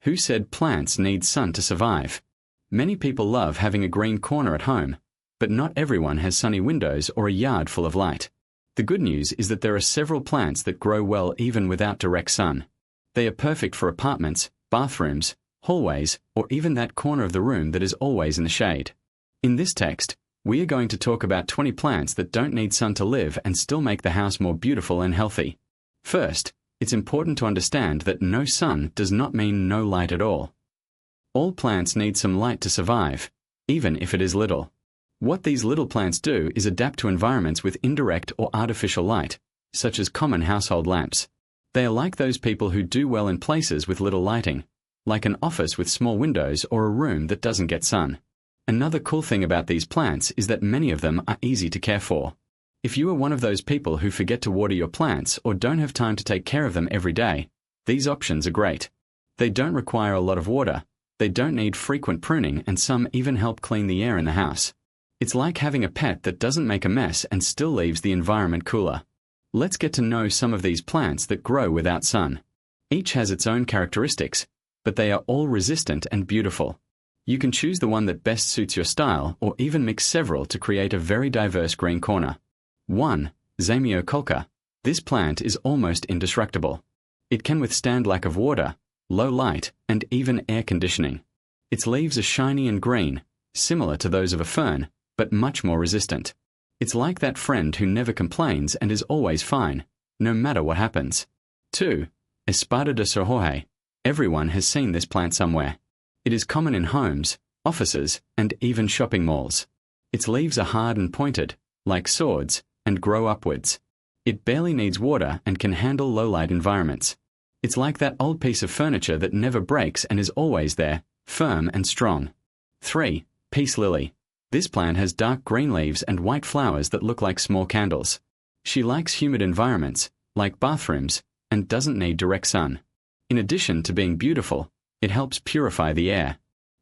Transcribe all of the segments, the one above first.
Who said plants need sun to survive? Many people love having a green corner at home, but not everyone has sunny windows or a yard full of light. The good news is that there are several plants that grow well even without direct sun. They are perfect for apartments, bathrooms, hallways, or even that corner of the room that is always in the shade. In this text, we are going to talk about 20 plants that don't need sun to live and still make the house more beautiful and healthy. First, it's important to understand that no sun does not mean no light at all. All plants need some light to survive, even if it is little. What these little plants do is adapt to environments with indirect or artificial light, such as common household lamps. They are like those people who do well in places with little lighting, like an office with small windows or a room that doesn't get sun. Another cool thing about these plants is that many of them are easy to care for. If you are one of those people who forget to water your plants or don't have time to take care of them every day, these options are great. They don't require a lot of water, they don't need frequent pruning, and some even help clean the air in the house. It's like having a pet that doesn't make a mess and still leaves the environment cooler. Let's get to know some of these plants that grow without sun. Each has its own characteristics, but they are all resistant and beautiful. You can choose the one that best suits your style or even mix several to create a very diverse green corner. 1. Zamioculca. This plant is almost indestructible. It can withstand lack of water, low light, and even air conditioning. Its leaves are shiny and green, similar to those of a fern, but much more resistant. It's like that friend who never complains and is always fine, no matter what happens. 2. Espada de Sir Jorge. Everyone has seen this plant somewhere. It is common in homes, offices, and even shopping malls. Its leaves are hard and pointed, like swords, and grow upwards. It barely needs water and can handle low-light environments. It's like that old piece of furniture that never breaks and is always there, firm and strong. 3. Peace lily. This plant has dark green leaves and white flowers that look like small candles. She likes humid environments, like bathrooms, and doesn't need direct sun. In addition to being beautiful, it helps purify the air.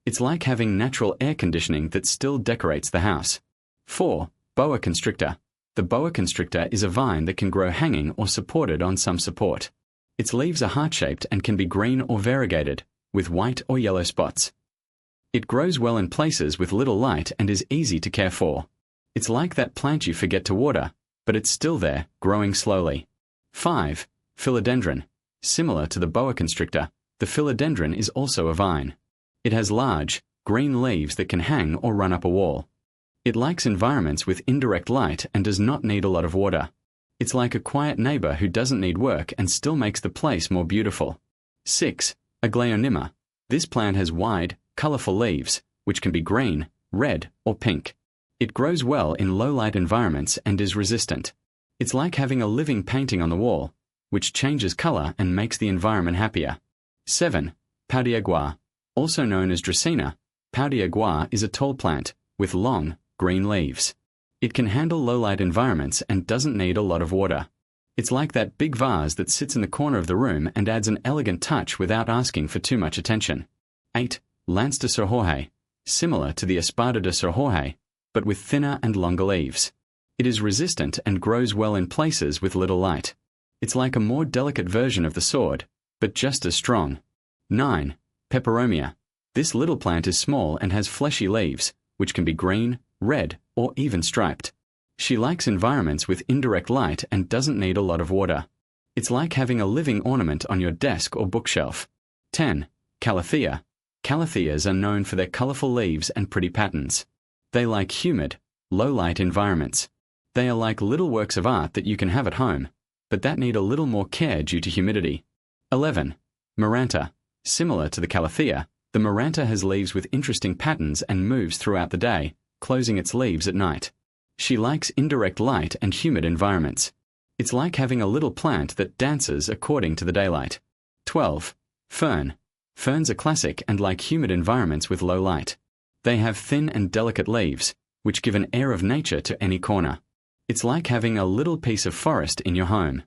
It's like having natural air conditioning that still decorates the house. 4. Boa constrictor. The boa constrictor is a vine that can grow hanging or supported on some support. Its leaves are heart-shaped and can be green or variegated, with white or yellow spots. It grows well in places with little light and is easy to care for. It's like that plant you forget to water, but it's still there, growing slowly. 5. Philodendron. Similar to the boa constrictor, the philodendron is also a vine. It has large, green leaves that can hang or run up a wall. It likes environments with indirect light and does not need a lot of water. It's like a quiet neighbor who doesn't need work and still makes the place more beautiful. 6. Aglaonema. This plant has wide, colorful leaves, which can be green, red, or pink. It grows well in low-light environments and is resistant. It's like having a living painting on the wall, which changes color and makes the environment happier. 7. Pau d'Aguar. Also known as Dracaena, Pau d'Aguar is a tall plant with long, green leaves. It can handle low-light environments and doesn't need a lot of water. It's like that big vase that sits in the corner of the room and adds an elegant touch without asking for too much attention. 8. Lance de Sir Jorge. Similar to the Espada de Sir Jorge, but with thinner and longer leaves. It is resistant and grows well in places with little light. It's like a more delicate version of the sword, but just as strong. 9. Peperomia. This little plant is small and has fleshy leaves, which can be green, red, or even striped. She likes environments with indirect light and doesn't need a lot of water. It's like having a living ornament on your desk or bookshelf. 10. Calathea. Calatheas are known for their colorful leaves and pretty patterns. They like humid, low-light environments. They are like little works of art that you can have at home, but that need a little more care due to humidity. 11. Maranta. Similar to the Calathea, the Maranta has leaves with interesting patterns and moves throughout the day, closing its leaves at night. She likes indirect light and humid environments. It's like having a little plant that dances according to the daylight. 12. Fern. Ferns are classic and like humid environments with low light. They have thin and delicate leaves, which give an air of nature to any corner. It's like having a little piece of forest in your home.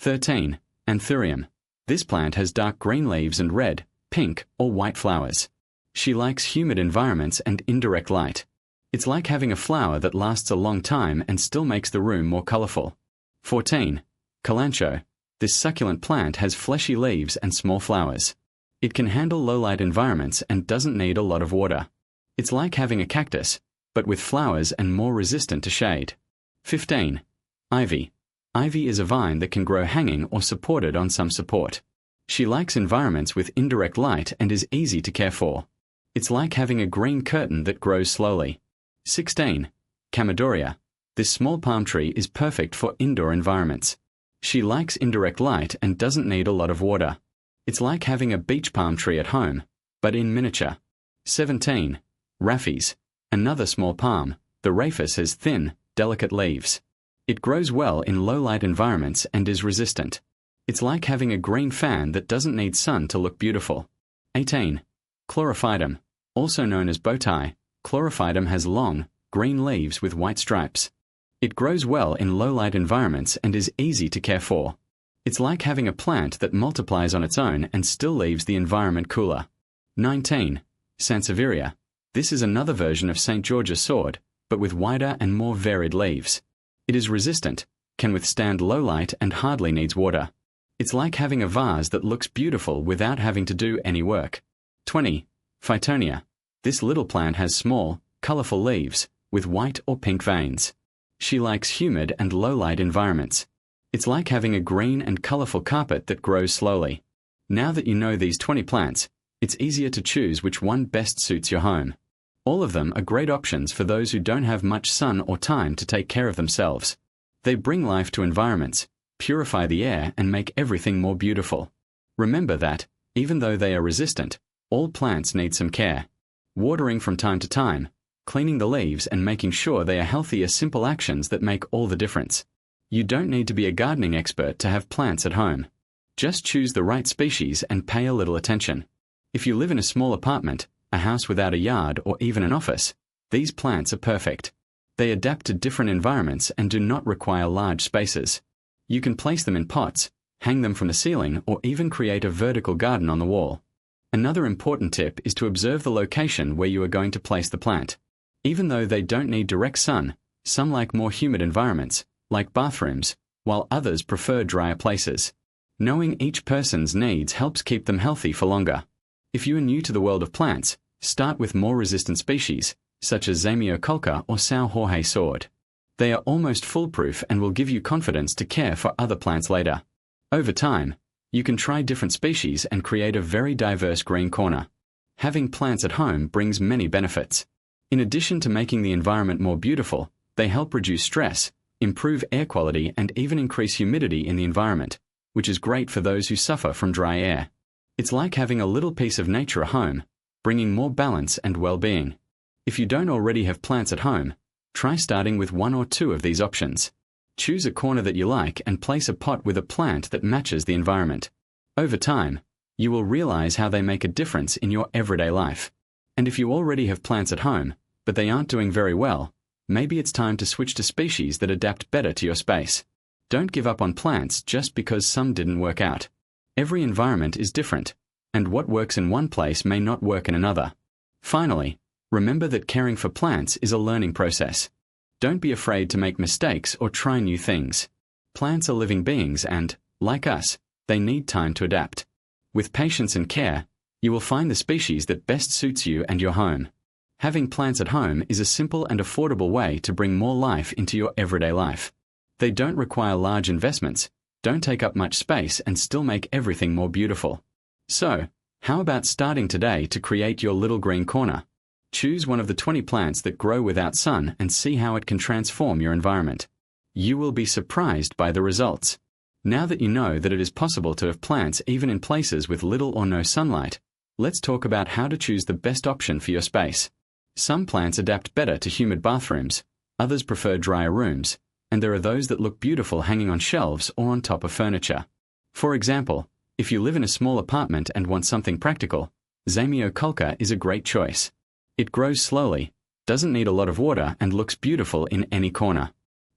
13. Anthurium. This plant has dark green leaves and red, pink, or white flowers. She likes humid environments and indirect light. It's like having a flower that lasts a long time and still makes the room more colorful. 14. Kalanchoe. This succulent plant has fleshy leaves and small flowers. It can handle low-light environments and doesn't need a lot of water. It's like having a cactus, but with flowers and more resistant to shade. 15. Ivy. Ivy is a vine that can grow hanging or supported on some support. She likes environments with indirect light and is easy to care for. It's like having a green curtain that grows slowly. 16. Chamaedorea. This small palm tree is perfect for indoor environments. She likes indirect light and doesn't need a lot of water. It's like having a beach palm tree at home, but in miniature. 17. Rhaphes. Another small palm. The rhaphes has thin, delicate leaves. It grows well in low-light environments and is resistant. It's like having a green fan that doesn't need sun to look beautiful. 18. Chlorophytum. Also known as bowtie, chlorophytum has long, green leaves with white stripes. It grows well in low-light environments and is easy to care for. It's like having a plant that multiplies on its own and still leaves the environment cooler. 19. Sansevieria. This is another version of St. George's sword, but with wider and more varied leaves. It is resistant, can withstand low light and hardly needs water. It's like having a vase that looks beautiful without having to do any work. 20. Phytonia. This little plant has small, colorful leaves, with white or pink veins. She likes humid and low-light environments. It's like having a green and colorful carpet that grows slowly. Now that you know these 20 plants, it's easier to choose which one best suits your home. All of them are great options for those who don't have much sun or time to take care of themselves. They bring life to environments, purify the air, and make everything more beautiful. Remember that, even though they are resistant, all plants need some care. Watering from time to time, cleaning the leaves, and making sure they are healthy are simple actions that make all the difference. You don't need to be a gardening expert to have plants at home. Just choose the right species and pay a little attention. If you live in a small apartment, a house without a yard, or even an office, these plants are perfect. They adapt to different environments and do not require large spaces. You can place them in pots, hang them from the ceiling, or even create a vertical garden on the wall. Another important tip is to observe the location where you are going to place the plant. Even though they don't need direct sun, some like more humid environments, like bathrooms, while others prefer drier places. Knowing each person's needs helps keep them healthy for longer. If you are new to the world of plants, start with more resistant species, such as Zamioculca or São Jorge sword. They are almost foolproof and will give you confidence to care for other plants later. Over time, you can try different species and create a very diverse green corner. Having plants at home brings many benefits. In addition to making the environment more beautiful, they help reduce stress, improve air quality, and even increase humidity in the environment, which is great for those who suffer from dry air. It's like having a little piece of nature at home, bringing more balance and well-being. If you don't already have plants at home, try starting with one or two of these options. Choose a corner that you like and place a pot with a plant that matches the environment. Over time, you will realize how they make a difference in your everyday life. And if you already have plants at home, but they aren't doing very well, maybe it's time to switch to species that adapt better to your space. Don't give up on plants just because some didn't work out. Every environment is different, and what works in one place may not work in another. Finally, remember that caring for plants is a learning process. Don't be afraid to make mistakes or try new things. Plants are living beings and, like us, they need time to adapt. With patience and care, you will find the species that best suits you and your home. Having plants at home is a simple and affordable way to bring more life into your everyday life. They don't require large investments, don't take up much space, and still make everything more beautiful. So, how about starting today to create your little green corner? Choose one of the 20 plants that grow without sun and see how it can transform your environment. You will be surprised by the results. Now that you know that it is possible to have plants even in places with little or no sunlight, let's talk about how to choose the best option for your space. Some plants adapt better to humid bathrooms, others prefer drier rooms, and there are those that look beautiful hanging on shelves or on top of furniture. For example, if you live in a small apartment and want something practical, Zamioculca is a great choice. It grows slowly, doesn't need a lot of water, and looks beautiful in any corner.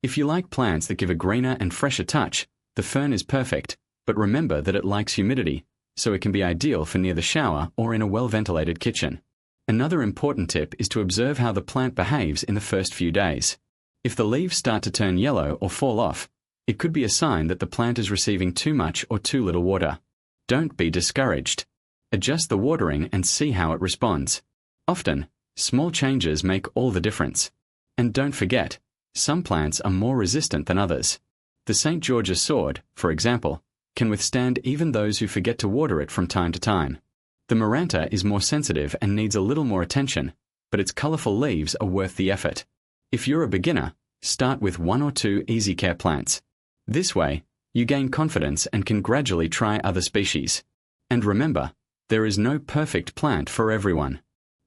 If you like plants that give a greener and fresher touch, the fern is perfect, but remember that it likes humidity, so it can be ideal for near the shower or in a well-ventilated kitchen. Another important tip is to observe how the plant behaves in the first few days. If the leaves start to turn yellow or fall off, it could be a sign that the plant is receiving too much or too little water. Don't be discouraged. Adjust the watering and see how it responds. Often, small changes make all the difference. And don't forget, some plants are more resistant than others. The St. George's sword, for example, can withstand even those who forget to water it from time to time. The Maranta is more sensitive and needs a little more attention, but its colorful leaves are worth the effort. If you're a beginner, start with 1 or 2 easy care plants. This way, you gain confidence and can gradually try other species. And remember, there is no perfect plant for everyone.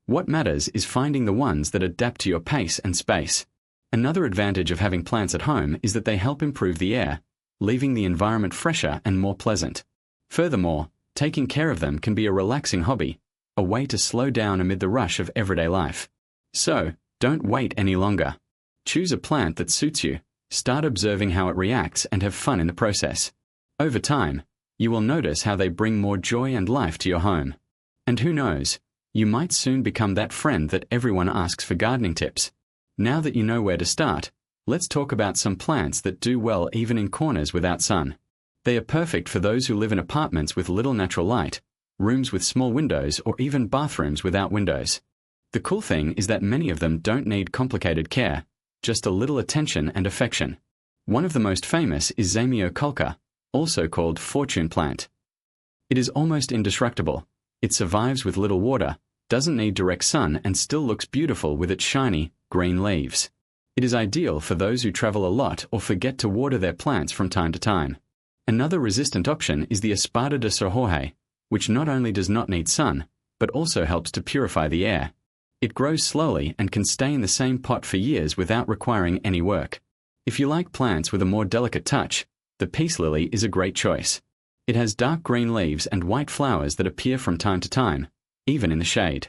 What matters is finding the ones that adapt to your pace and space. Another advantage of having plants at home is that they help improve the air, leaving the environment fresher and more pleasant. Furthermore, taking care of them can be a relaxing hobby, a way to slow down amid the rush of everyday life. So, don't wait any longer. Choose a plant that suits you, start observing how it reacts, and have fun in the process. Over time, you will notice how they bring more joy and life to your home. And who knows, you might soon become that friend that everyone asks for gardening tips. Now that you know where to start, let's talk about some plants that do well even in corners without sun. They are perfect for those who live in apartments with little natural light, rooms with small windows, or even bathrooms without windows. The cool thing is that many of them don't need complicated care, just a little attention and affection. One of the most famous is Zamioculca, also called fortune plant. It is almost indestructible. It survives with little water, doesn't need direct sun, and still looks beautiful with its shiny, green leaves. It is ideal for those who travel a lot or forget to water their plants from time to time. Another resistant option is the Espada de Sir Jorge, which not only does not need sun, but also helps to purify the air. It grows slowly and can stay in the same pot for years without requiring any work. If you like plants with a more delicate touch, the peace lily is a great choice. It has dark green leaves and white flowers that appear from time to time, even in the shade.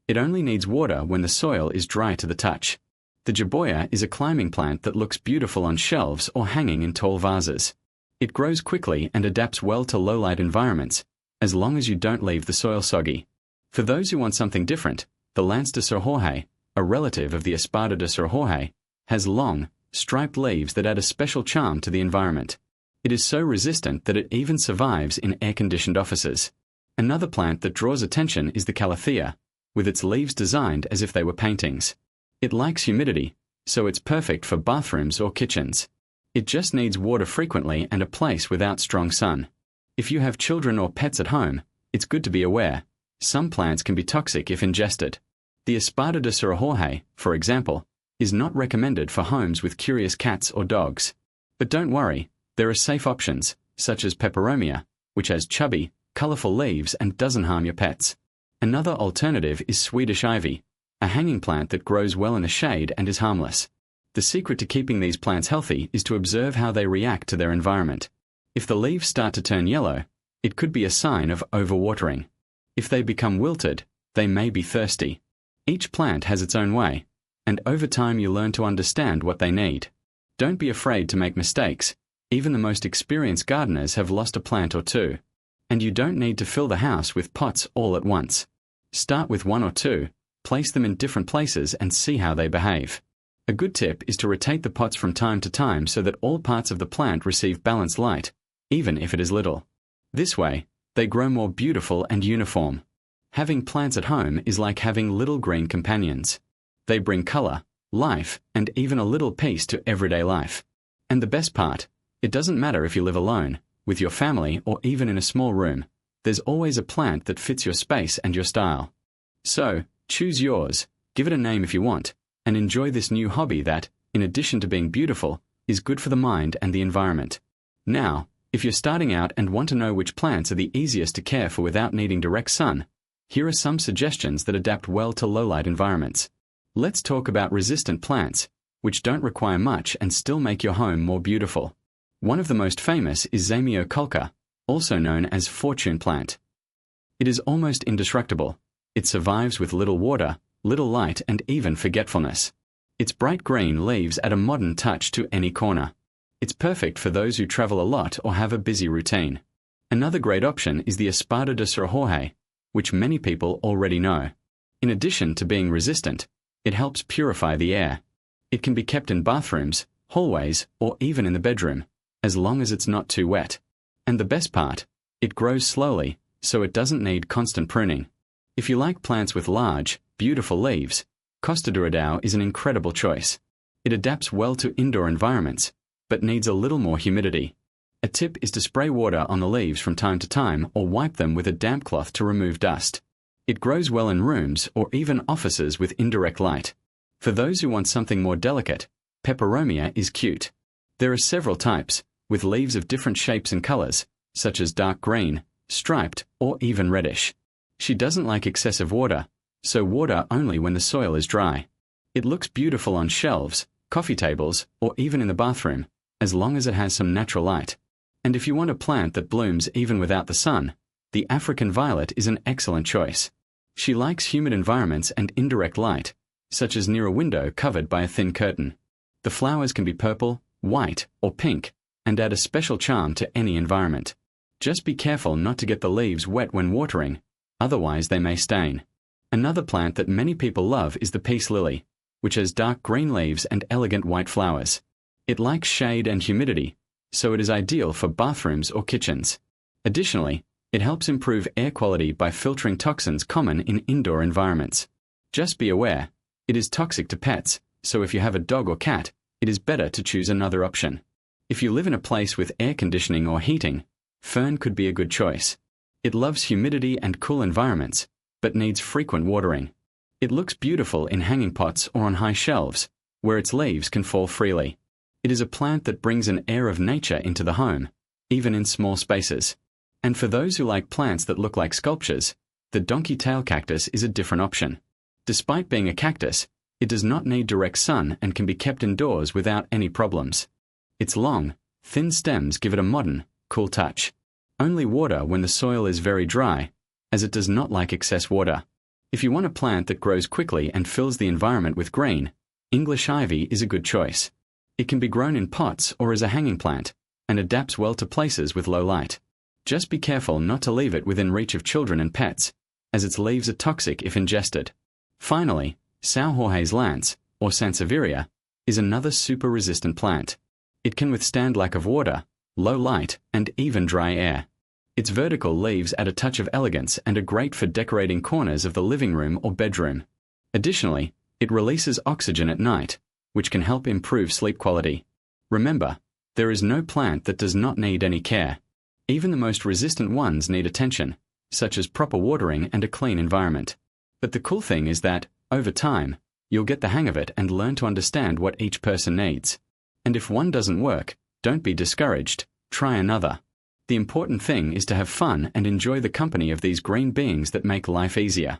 It only needs water when the soil is dry to the touch. The jiboya is a climbing plant that looks beautiful on shelves or hanging in tall vases. It grows quickly and adapts well to low-light environments, as long as you don't leave the soil soggy. For those who want something different, the Lance de Sir Jorge, a relative of the Espada de Sir Jorge, has long, striped leaves that add a special charm to the environment. It is so resistant that it even survives in air-conditioned offices. Another plant that draws attention is the Calathea, with its leaves designed as if they were paintings. It likes humidity, so it's perfect for bathrooms or kitchens. It just needs water frequently and a place without strong sun. If you have children or pets at home, it's good to be aware. Some plants can be toxic if ingested. The Espada de Sir Jorge, for example, is not recommended for homes with curious cats or dogs. But don't worry, there are safe options, such as peperomia, which has chubby, colorful leaves and doesn't harm your pets. Another alternative is Swedish ivy, a hanging plant that grows well in the shade and is harmless. The secret to keeping these plants healthy is to observe how they react to their environment. If the leaves start to turn yellow, it could be a sign of overwatering. If they become wilted, they may be thirsty. Each plant has its own way, and over time you learn to understand what they need. Don't be afraid to make mistakes. Even the most experienced gardeners have lost a plant or two. And you don't need to fill the house with pots all at once. Start with 1 or 2, place them in different places and see how they behave. A good tip is to rotate the pots from time to time so that all parts of the plant receive balanced light, even if it is little. This way, they grow more beautiful and uniform. Having plants at home is like having little green companions. They bring color, life, and even a little peace to everyday life. And the best part, it doesn't matter if you live alone, with your family, or even in a small room. There's always a plant that fits your space and your style. So, choose yours, give it a name if you want, and enjoy this new hobby that, in addition to being beautiful, is good for the mind and the environment. Now, if you're starting out and want to know which plants are the easiest to care for without needing direct sun, here are some suggestions that adapt well to low-light environments. Let's talk about resistant plants, which don't require much and still make your home more beautiful. One of the most famous is Zamioculca, also known as fortune plant. It is almost indestructible. It survives with little water, little light, and even forgetfulness. Its bright green leaves add a modern touch to any corner. It's perfect for those who travel a lot or have a busy routine. Another great option is the Espada de Sir Jorge, which many people already know. In addition to being resistant, it helps purify the air. It can be kept in bathrooms, hallways, or even in the bedroom, as long as it's not too wet. And the best part, it grows slowly, so it doesn't need constant pruning. If you like plants with large, beautiful leaves, Costa Dourado is an incredible choice. It adapts well to indoor environments, but needs a little more humidity. A tip is to spray water on the leaves from time to time or wipe them with a damp cloth to remove dust. It grows well in rooms or even offices with indirect light. For those who want something more delicate, Peperomia is cute. There are several types, with leaves of different shapes and colors, such as dark green, striped, or even reddish. She doesn't like excessive water, so water only when the soil is dry. It looks beautiful on shelves, coffee tables, or even in the bathroom, as long as it has some natural light. And if you want a plant that blooms even without the sun, the African violet is an excellent choice. She likes humid environments and indirect light, such as near a window covered by a thin curtain. The flowers can be purple, white, or pink, and add a special charm to any environment. Just be careful not to get the leaves wet when watering, otherwise they may stain. Another plant that many people love is the peace lily, which has dark green leaves and elegant white flowers. It likes shade and humidity, so it is ideal for bathrooms or kitchens. Additionally, it helps improve air quality by filtering toxins common in indoor environments. Just be aware, it is toxic to pets, so if you have a dog or cat, it is better to choose another option. If you live in a place with air conditioning or heating, fern could be a good choice. It loves humidity and cool environments, but needs frequent watering. It looks beautiful in hanging pots or on high shelves, where its leaves can fall freely. It is a plant that brings an air of nature into the home, even in small spaces. And for those who like plants that look like sculptures, the donkey tail cactus is a different option. Despite being a cactus, it does not need direct sun and can be kept indoors without any problems. Its long, thin stems give it a modern, cool touch. Only water when the soil is very dry, as it does not like excess water. If you want a plant that grows quickly and fills the environment with green, English ivy is a good choice. It can be grown in pots or as a hanging plant, and adapts well to places with low light. Just be careful not to leave it within reach of children and pets, as its leaves are toxic if ingested. Finally, São Jorge's lance, or Sansevieria, is another super-resistant plant. It can withstand lack of water, low light, and even dry air. Its vertical leaves add a touch of elegance and are great for decorating corners of the living room or bedroom. Additionally, it releases oxygen at night, which can help improve sleep quality. Remember, there is no plant that does not need any care. Even the most resistant ones need attention, such as proper watering and a clean environment. But the cool thing is that, over time, you'll get the hang of it and learn to understand what each person needs. And if one doesn't work, don't be discouraged, try another. The important thing is to have fun and enjoy the company of these green beings that make life easier.